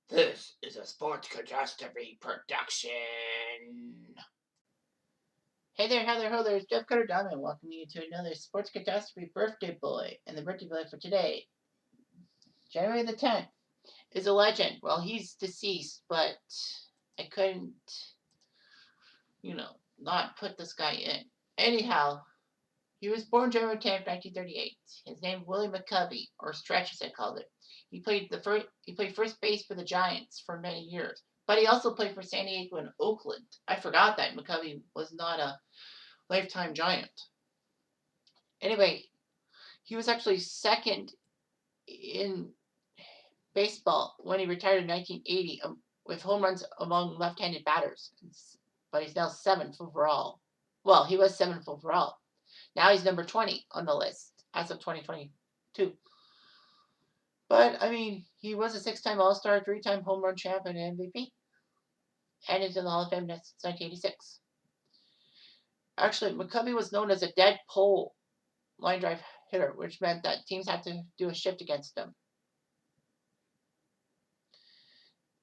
This is a Sports Catastrophe production. Hey there, how there, ho there, it's Jeff Cutter Diamond welcoming you to another Sports Catastrophe Birthday Boy. And the birthday boy for today, January the 10th, is a legend. Well, he's deceased, but I couldn't, not put this guy in. Anyhow, he was born January 10th, 1938. His name Willie McCovey, or Stretch as I called it. He played first base for the Giants for many years, but he also played for San Diego and Oakland. I forgot that McCovey was not a lifetime Giant. Anyway, he was actually second in baseball when he retired in 1980 with home runs among left-handed batters, but he's now 7th overall. Well, he was 7th overall. Now he's number 20 on the list as of 2022. But, I mean, he was a 6-time All-Star, 3-time home run champ, and MVP. And is in the Hall of Fame since 1986. Actually, McCovey was known as a dead pole line drive hitter, which meant that teams had to do a shift against him.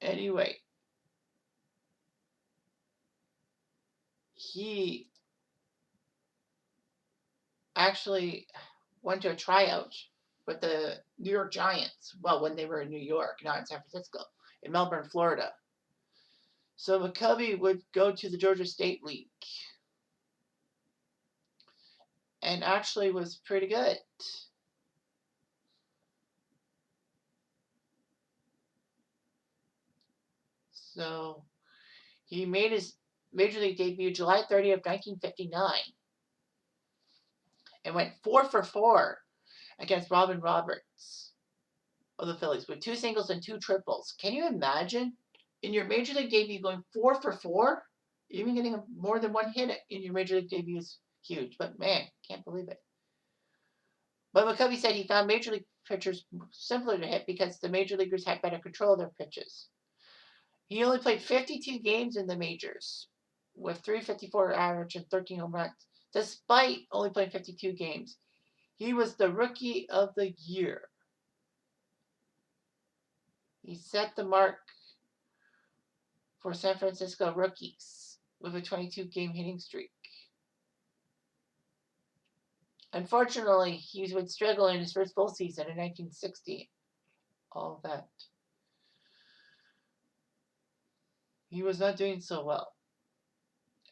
Anyway, he actually went to a tryout with the New York Giants. Well, when they were in New York, not in San Francisco, in Melbourne, Florida. So McCovey would go to the Georgia State League and actually was pretty good. So he made his Major League debut July 30th, 1959 and went 4 for 4 against Robin Roberts of the Phillies with 2 singles and 2 triples. Can you imagine in your Major League debut going 4 for 4? Even getting more than 1 hit in your Major League debut is huge. But man, can't believe it. But McCovey said he found Major League pitchers simpler to hit because the Major Leaguers had better control of their pitches. He only played 52 games in the majors with .354 average and 13 home runs. Despite only playing 52 games, he was the Rookie of the Year. He set the mark for San Francisco rookies with a 22-game hitting streak. Unfortunately, he would struggle in his first full season in 1960. All that. He was not doing so well.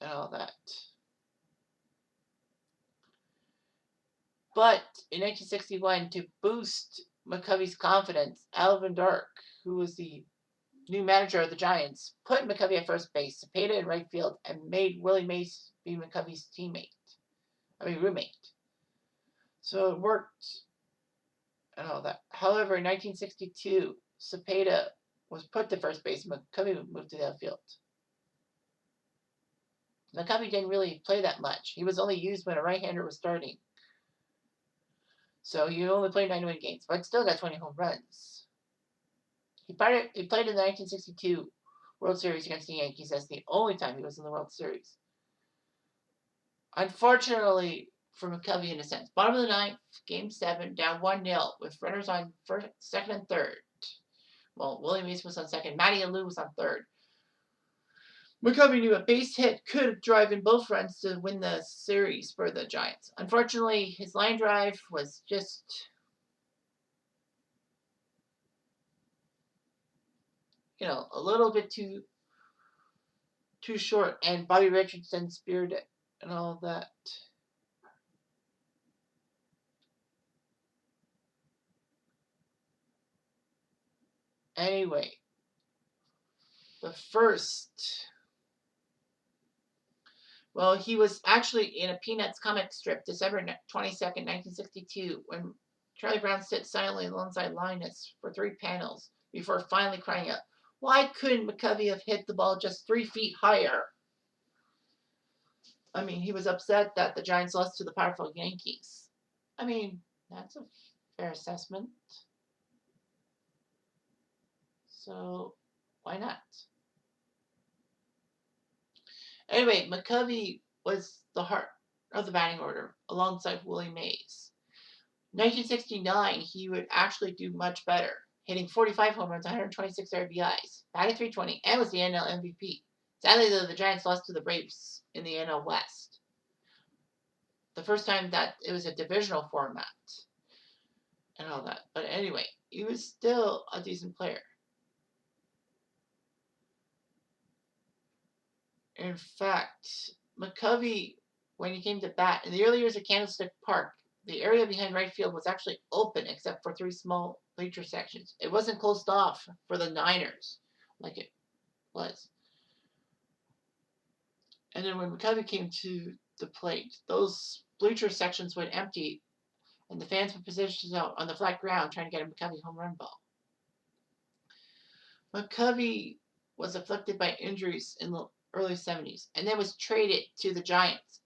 And all that. But in 1961, to boost McCovey's confidence, Alvin Dark, who was the new manager of the Giants, put McCovey at first base, Cepeda in right field, and made Willie Mays be McCovey's roommate. So it worked and all that. However, in 1962, Cepeda was put to first base. McCovey moved to the outfield. McCovey didn't really play that much. He was only used when a right-hander was starting. So he only played 91 games, but still got 20 home runs. He played in the 1962 World Series against the Yankees. That's the only time he was in the World Series. Unfortunately for McCovey, in a sense, bottom of the 9th, Game 7, down 1-0 with runners on first, second, and third. Well, Willie Mays was on second. Matty Alou was on third. McCovey knew a base hit could drive in both runs to win the series for the Giants. Unfortunately, his line drive was just a little bit too short, and Bobby Richardson speared it and all that. Anyway, he was actually in a Peanuts comic strip, December 22nd, 1962, when Charlie Brown sits silently alongside Linus for 3 panels before finally crying out, "Why couldn't McCovey have hit the ball just 3 feet higher?" I mean, he was upset that the Giants lost to the powerful Yankees. I mean, that's a fair assessment. So, why not? Anyway, McCovey was the heart of the batting order alongside Willie Mays. 1969, he would actually do much better. hitting 45 home runs, 126 RBIs, batted .320, and was the NL MVP. Sadly, though, the Giants lost to the Braves in the NL West. The first time that it was a divisional format and all that. But anyway, he was still a decent player. In fact, McCovey, when he came to bat, in the early years of Candlestick Park, the area behind right field was actually open except for 3 small bleacher sections. It wasn't closed off for the Niners like it was. And then when McCovey came to the plate, those bleacher sections would empty and the fans would position themselves on the flat ground trying to get a McCovey home run ball. McCovey was afflicted by injuries in the early 70s and then was traded to the Giants,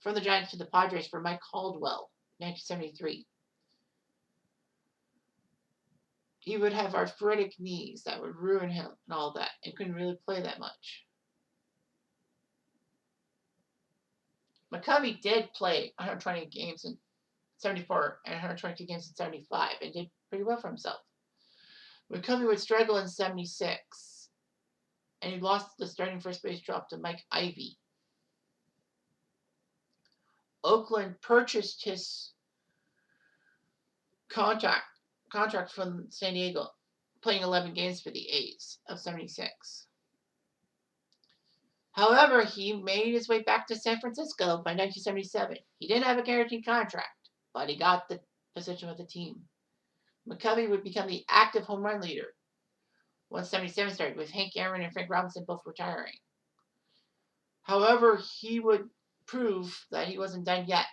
from the Giants to the Padres for Mike Caldwell in 1973. He would have arthritic knees that would ruin him and all that, and couldn't really play that much. McCovey did play 120 games in 74 and 122 games in 75 and did pretty well for himself. McCovey would struggle in 76, and he lost the starting first base job to Mike Ivey. Oakland purchased his contract from San Diego, playing 11 games for the A's of 76. However, he made his way back to San Francisco by 1977. He didn't have a guaranteed contract, but he got the position with the team. McCovey would become the active home run leader once 77 started, with Hank Aaron and Frank Robinson both retiring. However, he would prove that he wasn't done yet.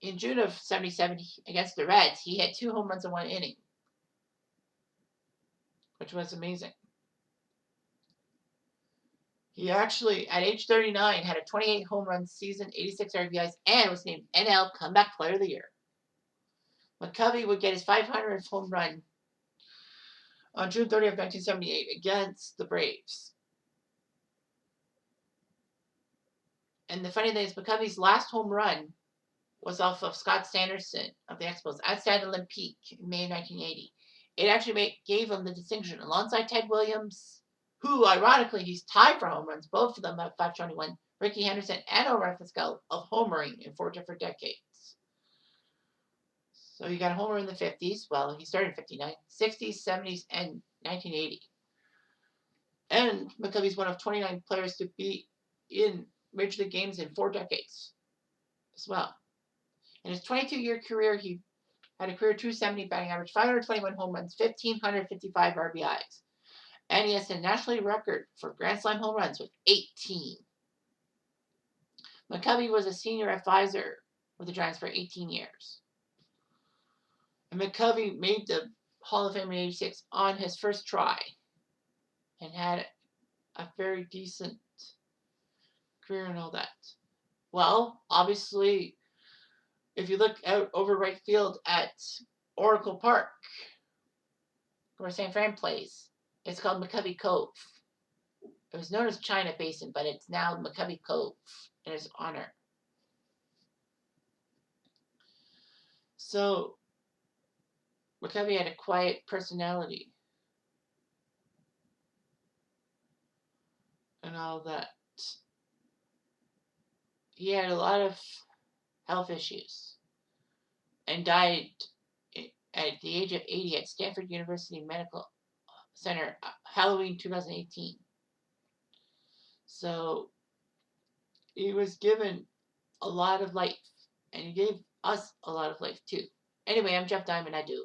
In June of 77, against the Reds, he had 2 home runs in 1 inning, which was amazing. He actually, at age 39, had a 28 home run season, 86 RBIs, and was named NL Comeback Player of the Year. McCovey would get his 500th home run on June 30th, 1978 against the Braves. And the funny thing is, McCovey's last home run was off of Scott Sanderson of the Expos at Stade Olympique in May 1980. It actually gave him the distinction alongside Ted Williams, who, ironically, he's tied for home runs, both of them at 521, Rickey Henderson and Omar Vizquel, of homering in 4 different decades. So he got a homer in the 50s. Well, he started in 59, 60s, 70s, and 1980. And McCovey's one of 29 players to be in Major League games in 4 decades as well. In his 22-year career, he had a career .270 batting average, 521 home runs, 1,555 RBIs. And he has a national league record for Grand Slam home runs with 18. McCovey was a senior advisor with the Giants for 18 years. And McCovey made the Hall of Fame in 86 on his first try and had a very decent career and all that. Well, obviously, if you look out over right field at Oracle Park, where San Fran plays, it's called McCovey Cove. It was known as China Basin, but it's now McCovey Cove in his honor. So, McCovey had a quiet personality and all that. He had a lot of health issues and died at the age of 80 at Stanford University Medical Center, Halloween 2018. So he was given a lot of life, and he gave us a lot of life too. Anyway, I'm Jeff Diamond. I do.